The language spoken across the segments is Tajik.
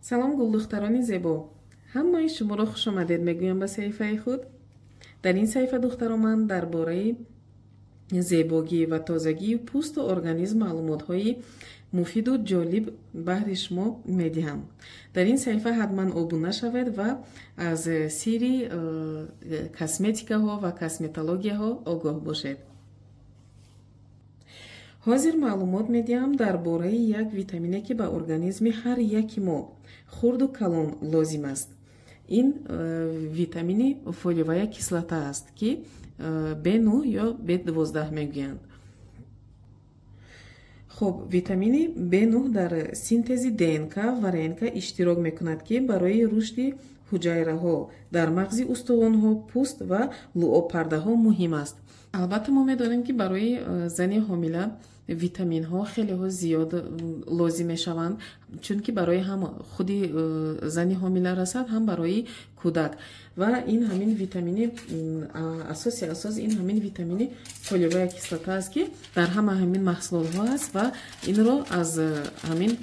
سلام گلدختران زیبا. همه شما را خوش آمدید میگویم به صحیفه خود. در این صحیفه دختران من درباره زیبایی و تازگی پوست و ارگانیسم معلومات‌های مفید و جالب بهر شما میدهم. در این صحیفه حتما ابونه شوید و از سری کسمتیکا ها و کسمتولوژی ها آگاه باشید. حاضر معلومات میدیم درباره یک ویتامینی که به ارگانیسم هر یک ما خرد و کلان لازم است. این ویتامین فولیوی کیسلاتا است که B9 یا B12 میگویند. خب ویتامین B9 در سینتز DNK و RNK اشتراک میکند که برای رشد حجره ها در مغز استخوان ها، پوست و لعاب پرده ها مهم است. البته ما میدانیم که برای زن حامله ویتامین ها خیلی ها زیاد لازم می شوند، چون که برای هم خودی زن حامله رسد هم برای کودک و این همین ویتامین اساس این همین ویتامین فولیوی کیسلاتا است که در همین محصولات ها است و این رو از همین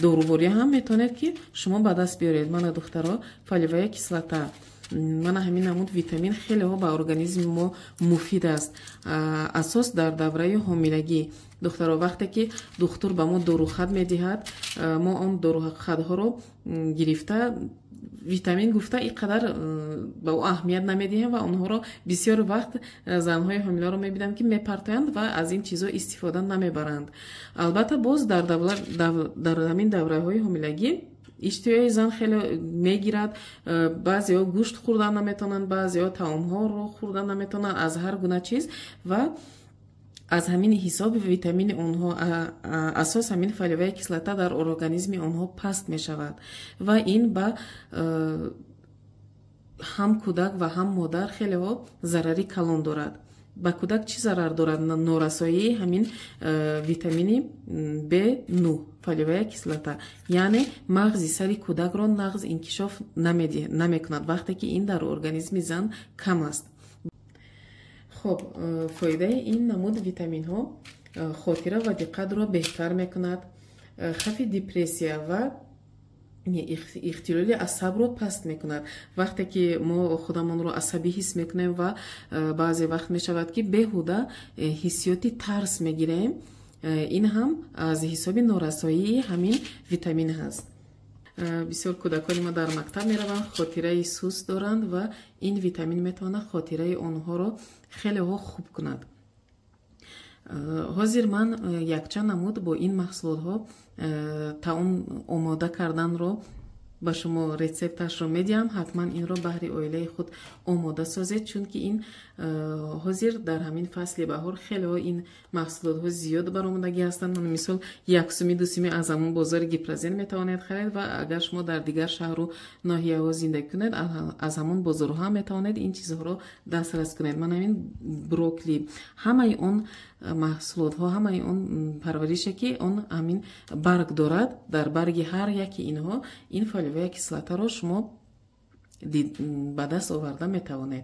دوروباری هم میتونید که شما به دست بیارید. من دخترها فولیوی کیسلاتا من همین نمود ویتامین خیلی ها به ارگانیسم ما مفید است. اساس در دوره حاملگی دخترها وقتی که دکتر به ما داروخط میدهد ما آن داروخط ها رو گرفته ویتامین گفته اینقدر به او اهمیت نمیدیم و آنها رو بسیار وقت زنهای حامله رو میبینم که میپرتند و از این چیزا استفاده نمیبرند. البته باز در همین دوره های حاملگی اشتیاق زن خیلی میگیرد. بعضی ها گوشت خوردن نمیتونن، بعضی ها طعام ها رو خوردن نمیتونن، از هر گونه چیز و از همین حساب ویتامین اونها اساس همین فولیوی کیسلاتا در ارگانیسم اونها پست می شود و این به هم کودک و هم مادر خیلی ها ضرری کلان دارد. با کودک چی ضرر دارد؟ نورسایی همین ویتامین B9 فولیوی کیسلاتا، یعنی مغز سری کودک را نقض انکشاف نمیکند وقتی که این در ارگانیسم زن کم است. خب فایده این نمود ویتامین ها خاطره و دقت را بهتر میکند، خف دپرسیا و اختلال عصب رو پست میکند. وقتی که ما خودمون رو عصبی حس میکنیم و بعضی وقت میشود که بیهوده حسیاتی ترس میگیریم، این هم از حساب نارسایی همین ویتامین هست. بسیار کودکان ما در مکتب میروند خاطره سوست دارند و این ویتامین میتونه خاطره آنها رو خیلی خوب کند. حاضر من یک چند نمود با این محصولات ها طعام آماده کردن رو با شما رسپتش رو میدیم. حتما این رو بهر عائله خود آماده سازید، چون که این حاضر در همین فصل بهار خیلی ها این محصولات ها زیاد برآمدگی هستند. من مثال یکسومی دوسیمی از همون بازار گیپرزین میتوانید خرید و اگر شما در دیگر شهر و ناحیه ها زندگی کنید از همون بازارها میتوانید این چیزها رو دسترس کنید. من همین بروکلی همه اون محصولات ها همه اون پرورشی که اون همین برگ دارد، در برگ هر یکی اینها این فولیوی کیسلاتا رو شما به دست آورده میتوانید.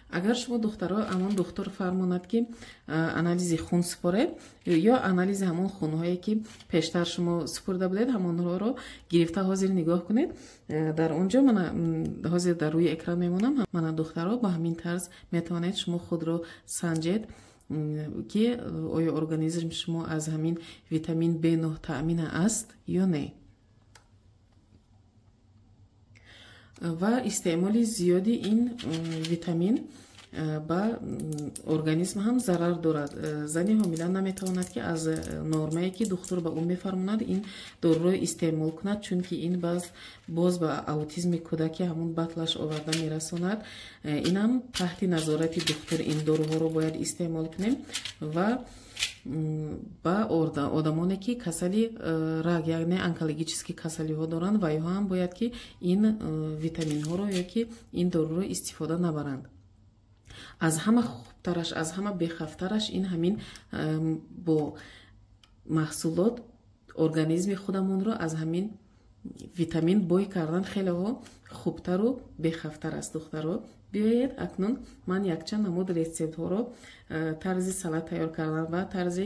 اگر شما دخترها همون دکتر فرماند که انالیز خون سپارید یا انالیز همون خونهایی که پیشتر شما سپرده بودید همون رو گرفته حاضر نگاه کنید. در اونجا من حاضر در روی اکران میمونم. من دخترها با همین طرز میتوانید شما خود رو سنجید که آیا ارگانیسم شما از همین ویتامین B9 تامین است یا نه. و استعمال زیادی این ویتامین با ارگانیسم هم ضرر دارد. زن حامله نمیتواند که از نرمایی که دکتر به اون میفرماند این دارو رو استعمال کند، چون که این باز با اوتیسم کودک همون بطلش آورده میرساند. این هم تحت نظارت دکتر این داروها رو باید استعمال کنیم و با آدمانی که کسلی رگ یعنی انکولوژیستی کسلی ها دارند و یا هم باید که این ویتامین ها رو یا که این دارو رو استفاده نبرند. از همه خوبترش از همه بخفترش این همین با محصولات ارگانیسم خودمون رو از همین ویتامین بوی کردن خیلی ها خوبتر و بخفتر است. دخترها بیایید اکنون من یک چند نمود رسپت ها رو طرز سالاد تیار کردن و طرز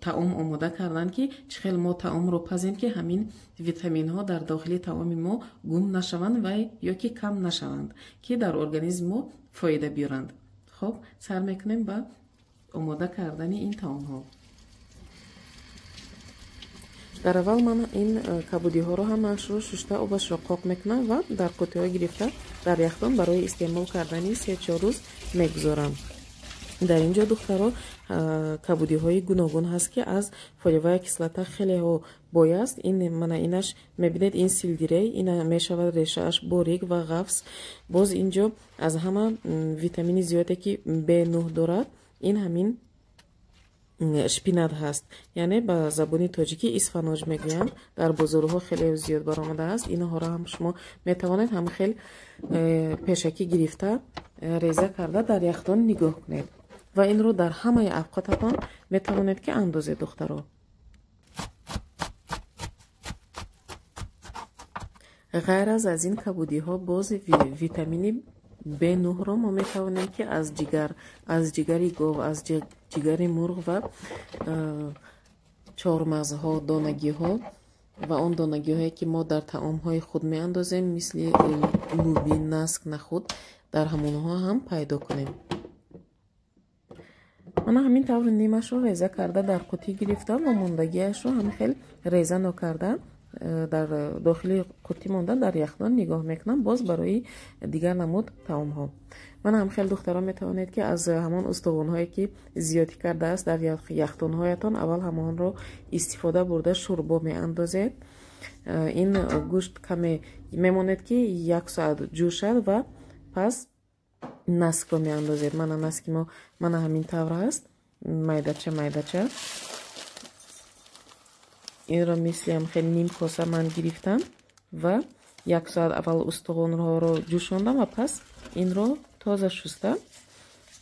таом омода карданд ки чӣ хел мо таомро пазем ки ҳамин витаминҳо дар дохили таоми мо гум нашаванд ва ё ки кам нашаванд, ки дар организми мо фоида биёранд. хоб сар мекунем ба омода кардани ин таомҳо. дар аввал ман ин кабудиҳоро ҳамаашро шушта обашро қоқ мекунам ва дар қутиҳо гирифта дар яхдон барои истеъмол кардани 3-4 рӯз мегузорам. дар ин ҷо духтаро кабудиҳои гуногун ҳаст ки аз фолиевая кислота хелеҳо бой аст. ин мана инаш мебинед, ин силдирей, ина мешавад решааш борик ва ғафс. боз ин ҷо аз ҳама витамини зиёде ки B9 дорад, ин ҳамин шпинат ҳаст, яъне ба забони тоҷикӣ исфаноҷ мегӯянд. дар бозорҳо хеле зиёд баромадааст. инҳоро ҳам шумо метавонед ҳамхел пешакӣ гирифта реза карда дар яхдон нигоҳ кунед ва инро дар ҳамаи авқотатон метавонед ки андозед. духтаро ғайр аз ин кабудиҳо боз витамини B9-ро мо метавонем ки аз ҷигари гов, аз ҷигари мурғ ва чормағзҳо, донагиҳо ва он донагиҳое ки мо дар таомҳои худ меандозем, мисли луби, наск, нахуд, дар ҳамонҳо ҳам пайдо кунем. мана ҳамин тавр нимашро реза карда дар қутӣ гирифтам ва мондагиашро ҳамхел реза нокарда дар дохили қутӣ монда дар яхдон нигоҳ мекунам, боз барои дигар намуд таомҳо. мана ҳамхел духтарон метавонед ки аз ҳамон устувонҳое ки зиёдӣ кардааст дар яхдонҳоятон аввал ҳамонро истифода бурда шӯрбо меандозед. ин гӯшт каме мемонед ки 1 соат ҷӯшад ва пас наскро меандозед. мана наски мо мана ҳамин тавр ҳаст, майдача. инро мисли ҳамхел ним коса ман гирифтам ва 1 соат аввал устувонҳоро ҷӯшондам ва пас инро тоза шуста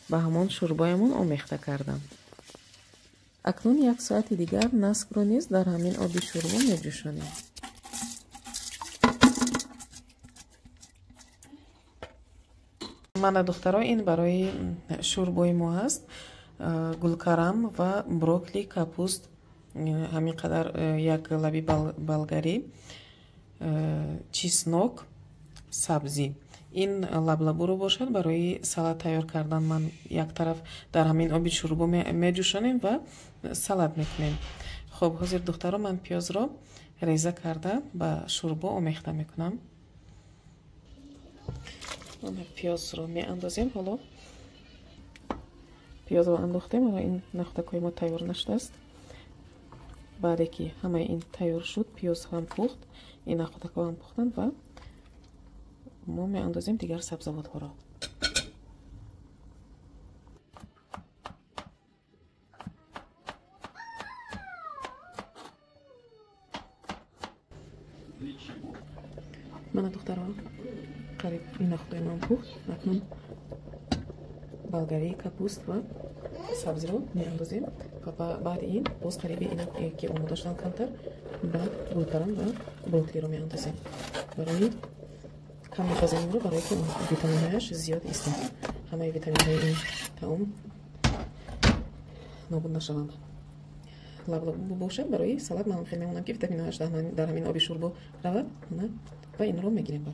ба ҳамон шӯрбоямон омехта кардам. акнун 1 соати дигар наскро низ дар ҳамин оби шӯрбо меҷӯшонем. мана духтаро ин барои шӯрбои мо ҳаст. гулкарам ва брокколи, капуст, ҳамин қадар 1 лаби болгарӣ, чеснок, сабзӣ. ин лаблабуро бошад. барои салат тайёр кардан ман як тараф дар ҳамин оби шӯрбо меҷӯшонем ва салат мекунем. хоб ҳозир духтаро ман пиёзро реза карда ба шӯрбо омехта мекунам. пиёзро меандозем. ҳоло пиёзро андохтем ва ин нахӯдакҳои мо тайёр нашудааст. баъде ки ҳамаи ин тайёр шуд, пиёз ҳам пухт, ин нахӯдакҳо ҳам пухтанд ва мо меандозем дигар сабзавотҳоро. мана духтаро қариб ин нахӯдаи ман пухт. акнун болгарӣ, капуст ва сабзиро меандозем ва баъди ин боз қариби ина ки омода шудан камтар баъд гулкарам ва брокколиро меандозем. барои кам мепазем инро, барое ки витаминҳояш зиёд истанд. ҳамаи витаминҳои ин таом нобуд нашаванд. лаблабу бошад. барои салат ман хеле мемонам ки витаминҳояш дар ҳамин оби шӯрбо равад ва инро мегирем.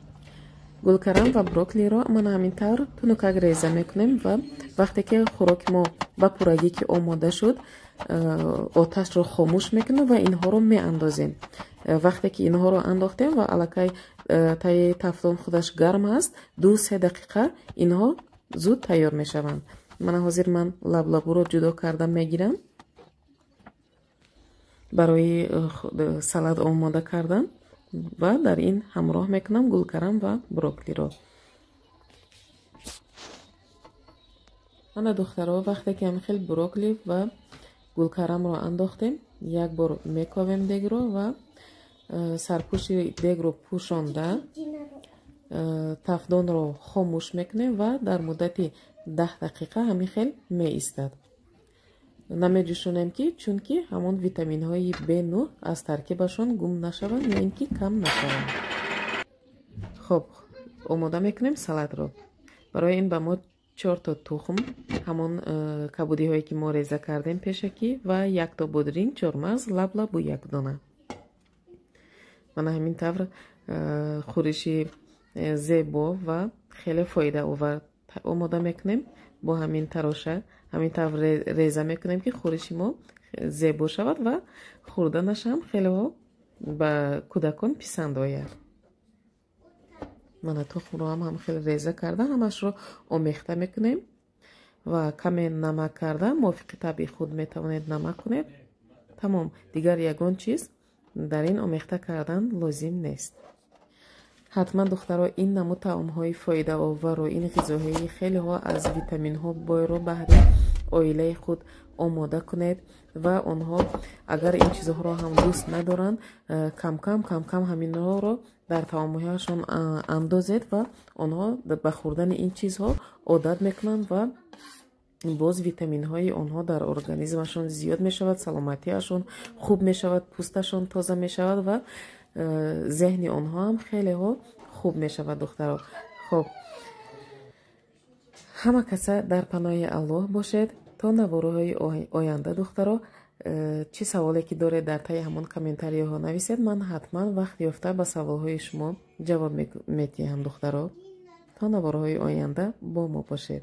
гулкарам ва брокколиро мана ҳамин тавр тунукак реза мекунем ва вақте ки хӯроки мо ба пуррагӣ ки омода шуд, оташро хомӯш мекунем ва инҳоро меандозем. вақте ки инҳоро андохтем ва аллакай таи тафтон худаш гарм аст, 2-3 дақиқа инҳо зуд тайёр мешаванд. мана ҳозир ман лаблабуро ҷудо карда мегирам барои салат омода кардан ва дар ин ҳамроҳ мекунам гулкарам ва брокколиро. мана духтаро вақте ки ҳамхел брокколи ва гулкарамро андохтем, як бор мековем дегро ва сарпӯши дегро пӯшонда тафдонро хомӯш мекунем ва дар муддати 10 дақиқа ҳамихел меистад. намеҷӯшонем ки чунки ҳамон витаминҳои B9 аз таркибашон гум нашаванд ё ин ки кам нашаванд. хоб омода мекунем салатро. барои ин ба мо 4 تا تخم ҳамон кабудиҳое ки мо реза кардем пешакӣ ва 1 та бодринг чормағз лаб-лабу 1 дона. мана ҳамин тавр хӯриши зебо ва хеле фоидаовар омода мекунем. бо ҳамин тароша ҳамин тавр реза мекунем ки хӯриши мо зебо шавад ва хӯрданаш ҳам хелеҳо ба кӯдакон писанд ояд. мана тухмро ҳам хеле реза карда ҳамашро омехта мекунем ва каме намак карда мувофиқи табъи худ метавонед намак кунед. тамом, дигар ягон чиз дар ин омехта кардан лозим нест. ҳатман духтаро ин намуд таомҳои фоидаовару ин ғизоҳои хелеҳо аз витаминҳо бойро баҳри оилаи худ омода кунед ва онҳо агар ин чизҳоро ҳам дӯст надоранд кам ҳаминҳоро дар таомҳояшон андозед ва онҳо ба хӯрдани ин чизҳо одат мекунанд ва боз витаминҳои онҳо дар организмашон зиёд мешавад, саломатиашон хуб мешавад, пӯсташон тоза мешавад ва зеҳни онҳо ҳам хелеҳо хуб мешавад. духтаро, хуб, ҳама каса дар паноҳи Аллоҳ бошед. то наворҳои оянда духтаро, чӣ саволе ки доред дар таи ҳамон комментариҳо нависед. ман ҳатман вақт ёфта ба саволҳои шумо ҷавоб медиҳам духтаро. то наворҳои оянда бо мо бошед.